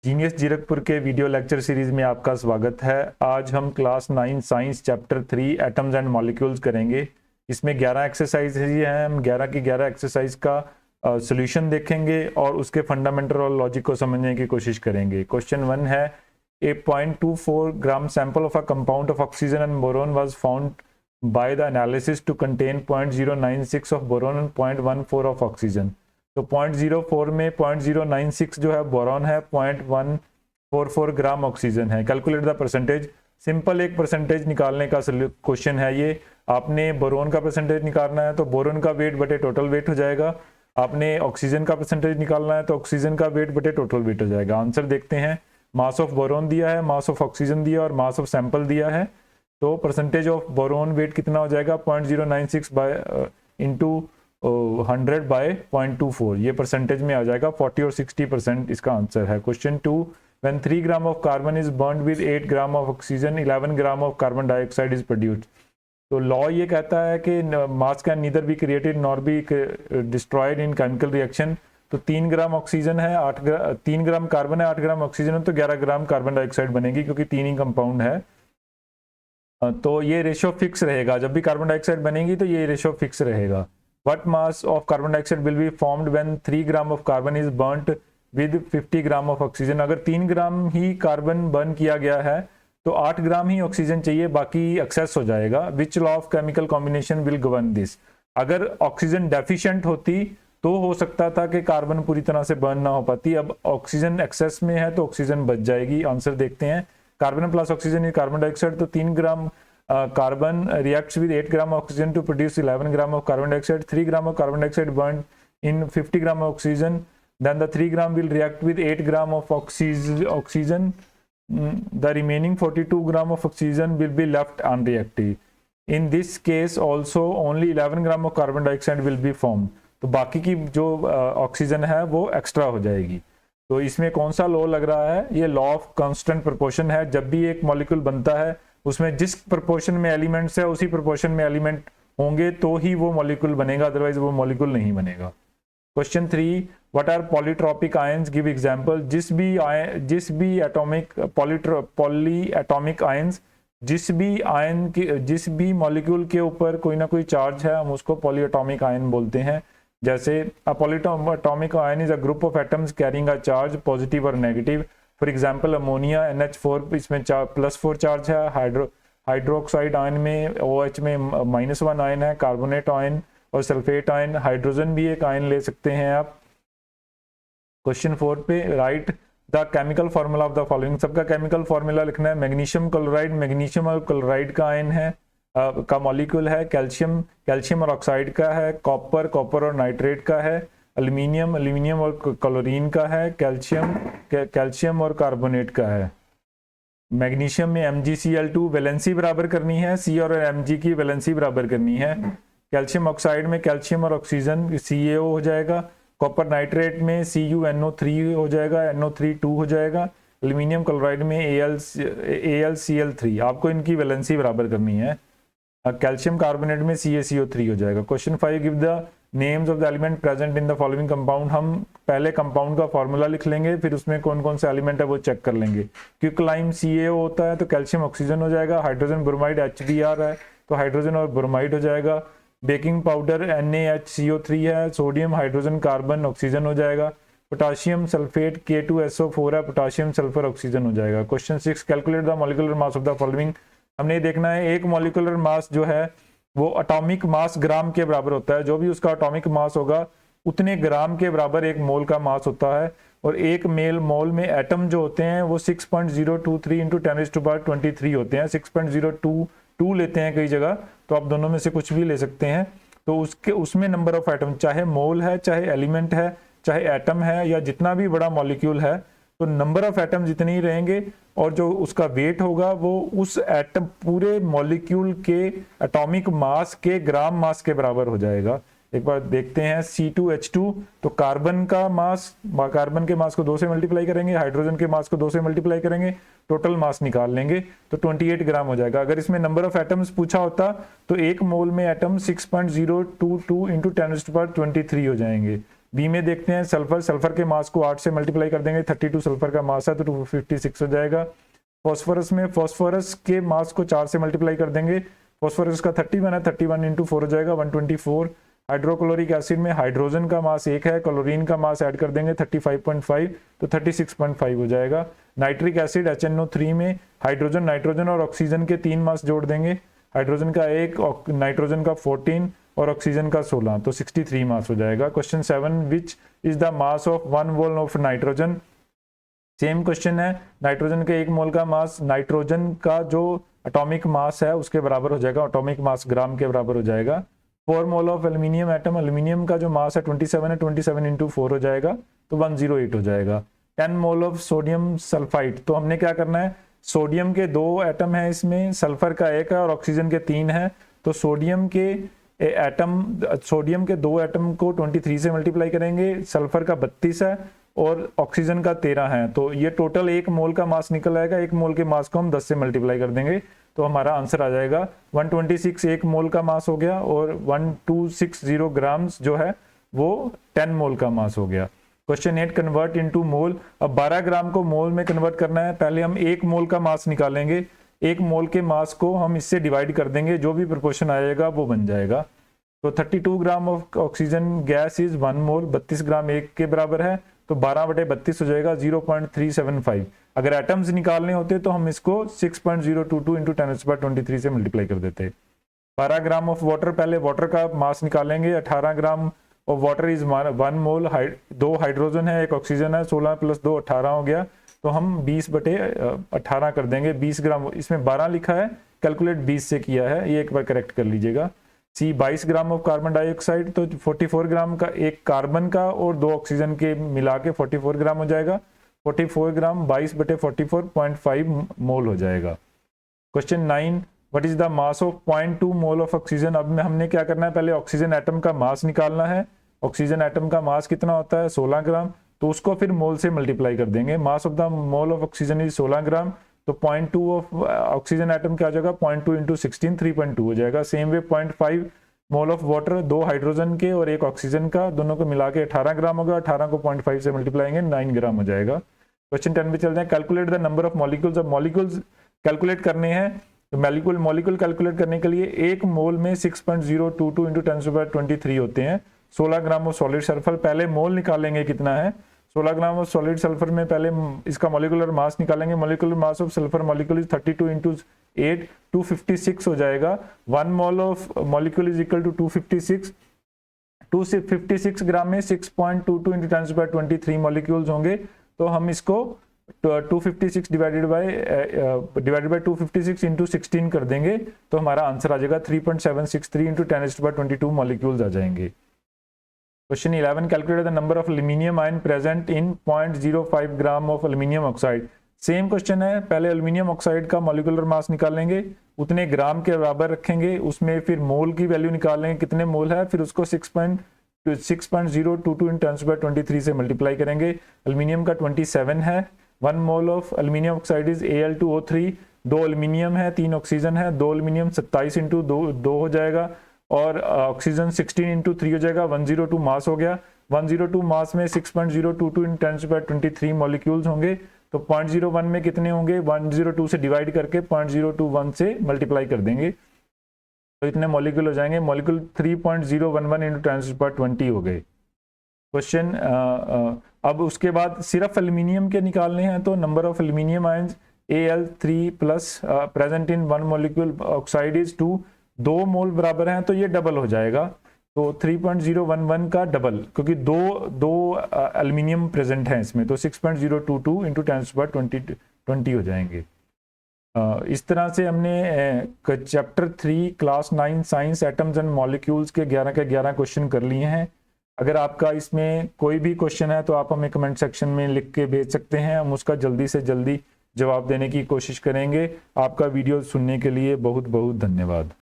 Genius Zirakpur के video lecture series में आपका स्वागत है। आज हम class 9 science chapter 3 atoms and molecules करेंगे। इसमें 11 एक्सरसाइज हैं। हम 11 की 11 एक्सरसाइज का सॉल्यूशन देखेंगे और उसके फंडामेंटल और लॉजिक को समझने की कोशिश करेंगे। क्वेश्चन 1 है, a 0.24 gram sample of a compound of oxygen and boron was found by the analysis to contain 0.096 of boron and 0.14 of oxygen. तो 0.04 में 0.096 जो है बोरॉन है, 0.144 ग्राम ऑक्सीजन है। Calculate the percentage. सिंपल एक परसेंटेज निकालने का क्वेश्चन है ये। आपने बोरोन का परसेंटेज निकालना है तो बोरोन का वेट बटे टोटल वेट हो जाएगा। आपने ऑक्सीजन का परसेंटेज निकालना है तो ऑक्सीजन का वेट बटे टोटल वेट हो जाएगा। आंसर देखते हैं। मास ऑफ बोरोन दिया है, मास ऑफ ऑक्सीजन दिया और मास ऑफ सैंपल दिया है। तो परसेंटेज ऑफ बोरोन वेट कितना हो जाएगा, 0.096 बाय इंटू 100 बाय 0.24, ये परसेंटेज में आ जाएगा। 40 और 60% इसका आंसर है। Question 2, when 3 gram of carbon is burned with 8 gram of oxygen 11 gram of carbon dioxide is produced. तो लॉ ये कहता है कि मास can neither be created nor be destroyed in chemical reaction. तो 3 ग्राम ऑक्सीजन है, 3 ग्राम कार्बन है, 8 ग्राम oxygen है, तो 11 ग्राम कार्बन डाइऑक्साइड बनेगी क्योंकि 3 ही कंपाउंड है। तो ये रेशियो फिक्स रहेगा। जब भी कार्बन डाइऑक्साइड बनेगी तो ये रेशियो फिक्स रहेगा। What mass of carbon dioxide will be formed when 3 gram of carbon is burnt with 50 gram of oxygen? अगर 3 ग्राम ही कार्बन बर्न किया गया है तो 8 ग्राम ही ऑक्सीजन चाहिए, बाकी एक्सेस हो जाएगा। Which law of chemical combination will govern this? अगर ऑक्सीजन डेफिशिएंट होती तो हो सकता था कि कार्बन पूरी तरह से बर्न ना हो पाती। अब ऑक्सीजन एक्सेस में है तो ऑक्सीजन बच जाएगी। आंसर देखते हैं। Carbon plus oxygen carbon dioxide, तो 3 ग्राम carbon reacts with 8 gram oxygen to produce 11 gram of carbon dioxide. 3 gram of carbon dioxide burned in 50 gram of oxygen, then the 3 gram will react with 8 gram of oxygen. The remaining 42 gram of oxygen will be left unreactive. In this case also only 11 gram of carbon dioxide will be formed. तो बाकी की जो oxygen है वो extra हो जाएगी। तो इसमें कौन सा लॉ लग रहा है? ये लॉ ऑफ कांस्टेंट प्रोपोर्शन है। जब भी एक मॉलिक्यूल बनता है उसमें जिस प्रोपोर्शन में एलिमेंट्स है उसी प्रोपोर्शन में एलिमेंट होंगे तो ही वो मॉलिक्यूल बनेगा, अदरवाइज वो मॉलिक्यूल नहीं बनेगा। Question 3, what are polyatomic ions? Give example. जिस भी एटॉमिक पॉली एटॉमिक आयंस, जिस भी मॉलिक्यूल के ऊपर कोई ना कोई चार्ज है हम उसको पॉली एटॉमिक आयन बोलते हैं। जैसे a polyatomic ion is a group of atoms carrying a charge, positive और negative. For example ammonia NH4, इसमें +4 चार्ज है। हाइड्रोक्साइड आयन में OH में -1 आयन है। कार्बोनेट आयन और सल्फेट आयन, हाइड्रोजन भी एक आयन ले सकते हैं आप। क्वेश्चन 4 पे, right the chemical formula of the following. सबका केमिकल फॉर्मूला लिखना है। मैग्नीशियम क्लोराइड, मैग्नीशियम और क्लोराइड का आयन है, का मॉलिक्यूल है। कैल्शियम और ऑक्साइड का है। कॉपर और नाइट्रेट का है। एल्यूमिनियम और क्लोरीन का है। कैल्शियम और कार्बोनेट का है। मैग्नीशियम में MgCl2 वैलेंसी बराबर करनी है, C और Mg की वैलेंसी बराबर करनी है। कैल्शियम ऑक्साइड में कैल्शियम और ऑक्सीजन CaO हो जाएगा। कॉपर नाइट्रेट में CuNO3 हो जाएगा, NO3 2 हो जाएगा। एल्यूमिनियम क्लोराइड में AlCl3। आपको इनकी वैलेंसी बराबर करनी है। कैल्शियम कार्बोनेट में CaCO3 हो जाएगा। Question 5, give the names of the element present in the following compound. हम पहले कंपाउंड का फॉर्मूला लिख लेंगे, फिर उसमें कौन कौन से एलिमेंट है वो चेक कर लेंगे। क्विकलाइम CaO होता है तो कैल्शियम ऑक्सीजन हो जाएगा। हाइड्रोजन ब्रोमाइड HBr है तो हाइड्रोजन और ब्रोमाइड हो जाएगा। बेकिंग पाउडर NaHCO3 है। सोडियम हाइड्रोजन कार्बन ऑक्सीजन हो जाएगा। पोटाशियम सल्फेट K2SO4 है, पोटाशियम सल्फर ऑक्सीजन हो जाएगा। Question 6, calculate the molecular mass of the following. हमने देखना है एक मॉलिक्यूलर मास जो है वो एटॉमिक मास ग्राम के बराबर होता है। जो भी उसका एटॉमिक मास होगा उतने ग्राम के बराबर एक मोल का मास होता है। और एक मोल में एटम जो होते हैं वो 6.023 इंटू 10⁻23 होते हैं। 6.022 लेते हैं कई जगह, तो आप दोनों में से कुछ भी ले सकते हैं। तो उसमें नंबर ऑफ एटम, चाहे मोल है, चाहे एलिमेंट है, चाहे एटम है, या जितना भी बड़ा मॉलिक्यूल है, तो नंबर ऑफ एटम जितने ही रहेंगे और जो उसका वेट होगा वो उस एटम पूरे मॉलिक्यूल के एटॉमिक मास के ग्राम मास के बराबर हो जाएगा। एक बार देखते हैं। C2H2, तो कार्बन के मास को 2 से मल्टीप्लाई करेंगे, हाइड्रोजन के मास को 2 से मल्टीप्लाई करेंगे, टोटल मास निकाल लेंगे तो 28 ग्राम हो जाएगा। अगर इसमें नंबर ऑफ एटम्स पूछा होता तो एक मोल में एटम 6.022 इंटू 10⁻23 हो जाएंगे। बी में देखते हैं सल्फर के मास को 8 से मल्टीप्लाई कर देंगे, 32 सल्फर का मास है तो 256 हो जाएगा। फॉस्फोरस में फॉस्फोरस के मास को 4 से मल्टीप्लाई कर देंगे, फॉस्फोरस का 31 है, 31 इंटू 4 हो जाएगा 124। हाइड्रोक्लोरिक एसिड में हाइड्रोजन का मास 1 है, क्लोरीन का मास ऐड कर देंगे 35.5 तो 36.5 हो जाएगा। नाइट्रिक एसिड HNO3 में हाइड्रोजन, नाइट्रोजन और ऑक्सीजन के 3 मास जोड़ देंगे, हाइड्रोजन का 1, नाइट्रोजन का 14 और ऑक्सीजन का 16 तो 63 मास हो जाएगा। Question 7, which is the mass of 1 mole of nitrogen. Same question है, नाइट्रोजन के 1 मोल का मास नाइट्रोजन का जो एटॉमिक मास है उसके बराबर हो जाएगा, एटॉमिक मास ग्राम के बराबर हो जाएगा। 4 mole of aluminium atom, aluminium का जो मास है 27 है, 27 इंटू 4 हो जाएगा तो 108 हो जाएगा। 10 मोल ऑफ सोडियम सल्फाइड, तो हमने क्या करना है, सोडियम के 2 एटम है इसमें, सल्फर का 1 है और ऑक्सीजन के 3 है, तो सोडियम के 2 एटम को 23 से मल्टीप्लाई करेंगे, सल्फर का 32 है और ऑक्सीजन का 13 है, तो ये टोटल 1 मोल का मास निकल आएगा। 1 मोल के मास को हम 10 से मल्टीप्लाई कर देंगे तो हमारा आंसर आ जाएगा 126 1 मोल का मास हो गया और 1260 ग्राम्स जो है वो 10 मोल का मास हो गया। क्वेश्चन 8, कन्वर्ट इनटू मोल। अब 12 ग्राम को मोल में कन्वर्ट करना है, पहले हम 1 मोल का मास निकालेंगे, 1 मोल के मास को हम इससे डिवाइड कर देंगे, जो भी प्रोपोर्शन आएगा वो बन जाएगा। तो 32 gram of oxygen gas is 1 मोल, 32 ग्राम 1 के बराबर है तो 12/32 हो जाएगा 0.375। अगर एटम्स निकालने होते तो हम इसको 6.022 इंटू 10⁻23 से मल्टीप्लाई कर देते। 12 ग्राम ऑफ वाटर, पहले वाटर का मास निकालेंगे, 18 gram of water is 1 mole, 2 hydrogen है 1 ऑक्सीजन है, 16 + 2 18 हो गया, तो हम 20/18 कर देंगे। 20 ग्राम, इसमें 12 लिखा है, कैलकुलेट 20 से किया है, ये एक बार करेक्ट कर लीजिएगा। सी 22 ग्राम ऑफ कार्बन डाइऑक्साइड, तो 44 ग्राम का 1 कार्बन का और 2 ऑक्सीजन के मिला के 44 ग्राम हो जाएगा। 44 ग्राम 22/44.5 मोल हो जाएगा। Question 9, what is the mass of 0.2 mole of oxygen. अब हमने क्या करना है, पहले ऑक्सीजन एटम का मास निकालना है। ऑक्सीजन एटम का मास कितना होता है 16 ग्राम, तो उसको फिर मोल से मल्टीप्लाई कर देंगे। Mass of the mole of oxygen is 16 ग्राम, तो 0.2 ऑफ ऑक्सीजन एटम क्या हो जाएगा 0.2 इंटू 16 3.2 हो जाएगा। Same way 0.5 mole of water, 2 hydrogen के और 1 ऑक्सीजन का, दोनों को मिला के 18 ग्राम होगा, 18 को 0.5 से मल्टीप्लाई 9 ग्राम हो जाएगा। क्वेश्चन 10 पे चलते हैं, calculate the number of molecules. अब मॉलिक्यूल्स कैलकुलेट करने हैं, तो मॉलिक्यूल कैलकुलेट करने के लिए 1 मोल में 6.022 इंटू 10⁻23 होते हैं। 16 ग्राम ऑफ सॉलिड सल्फर, पहले मोल निकालेंगे कितना है, 16 ग्राम ऑफ सॉलिड सल्फर में पहले इसका मॉलिक्यूलर मास निकालेंगे। Molecular mass of sulphur molecule is 32 into 8 256 हो जाएगा। 1 mole of molecule is equal to 256 gram में 6.22 इंटू 10⁻23 मॉलिक्यूल्स होंगे, तो हम इसको 256 डिवाइडेड बाय 256 इंटू 16 कर देंगे तो हमारा आंसर आ जाएगा 3.763 इंटू 10⁻22 मॉलिक्यूल्स आ जाएंगे। Question 11, calculate the number of aluminium ion present in 0.05 gram of aluminium oxide. Same question है, पहले एल्यूमिनियम ऑक्साइड का मॉलिक्यूलर मास निकालेंगे, उतने ग्राम के बराबर रखेंगे, उसमें फिर मोल की वैल्यू निकालेंगे कितने मोल है, फिर उसको 6.022 इन 10⁻23 से मल्टीप्लाई करेंगे। एल्यूमिनियम का 27 है। 1 mole of aluminium oxide is Al2O3, 2 aluminium है 3 ऑक्सीजन है, 2 एल्यूमिनियम 27 इंटू 2 हो जाएगा और ऑक्सीजन 16 इंटू 3 हो जाएगा, 102 मास हो गया। 102 मास में 6.022 इन 10⁻23 मॉलिक्यूल्स होंगे, तो 0.01 में कितने होंगे, 102 से डिवाइड करके 0.021 से मल्टीप्लाई कर देंगे तो इतने मॉलिक्यूल हो जाएंगे। मॉलिक्यूल 3.011 इंटू 10⁻20 हो गए। क्वेश्चन अब उसके बाद सिर्फ एल्यूमिनियम के निकालने हैं, तो number of aluminium ions Al3+ present in 1 molecule oxide is 2, 2 मोल बराबर हैं तो ये डबल हो जाएगा, तो 3.011 का डबल, क्योंकि दो एल्यूमिनियम प्रेजेंट हैं इसमें, तो 6.022 इंटू 10⁻20 हो जाएंगे। इस तरह से हमने chapter 3 class 9 science atoms and molecules के 11 के 11 क्वेश्चन कर लिए हैं। अगर आपका इसमें कोई भी क्वेश्चन है तो आप हमें कमेंट सेक्शन में लिख के भेज सकते हैं, हम उसका जल्दी से जल्दी जवाब देने की कोशिश करेंगे। आपका वीडियो सुनने के लिए बहुत बहुत धन्यवाद।